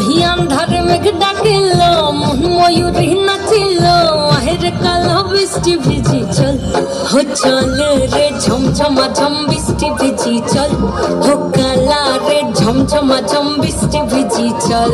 এই আন্ধারে মেঘ ডাকিল মন ময়ূরী নাচিল আহের কালো বৃষ্টি ভিজি চল হো চল রে ঝমঝমা ঝম বৃষ্টি ভিজি চল হো কালা রে ঝমঝমা ঝম বৃষ্টি ভিজি চল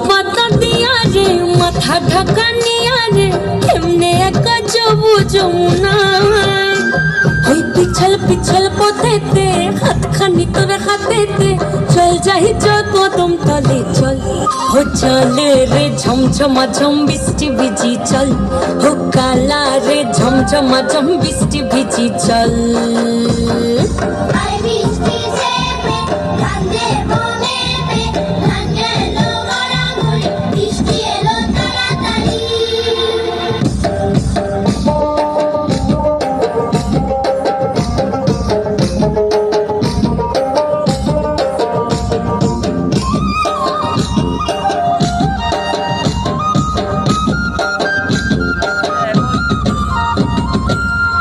পাতা দিয়া রে মাথা ঢাকা নিয়া রে কেমনে একা যাবো যমুনায় ওই পিছল পিছল পথেতে হাতখানি তোর হাতেতে চল যাই চল কদম তলে চল হো চল রে ঝমঝমা ঝম বৃষ্টি ভিজি চল হো কালা রে ঝমঝমা ঝম বৃষ্টি ভিজি চল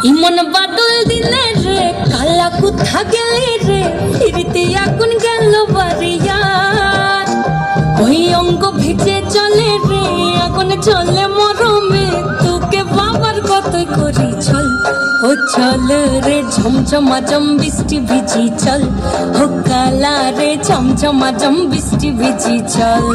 ইমন বাদল দিলে রে কালা কোথা গেলি রে ফিরতে এখন গেল বাড়িয়া ওই অঙ্গ ভিজে চলে রে এখন চলে মরমে তোকে বাবার কত করি চল ও চল রে ঝমঝমা ঝম বৃষ্টি ভিজি চল ও কালা রে ঝমঝমা ঝম বৃষ্টি ভিজি চল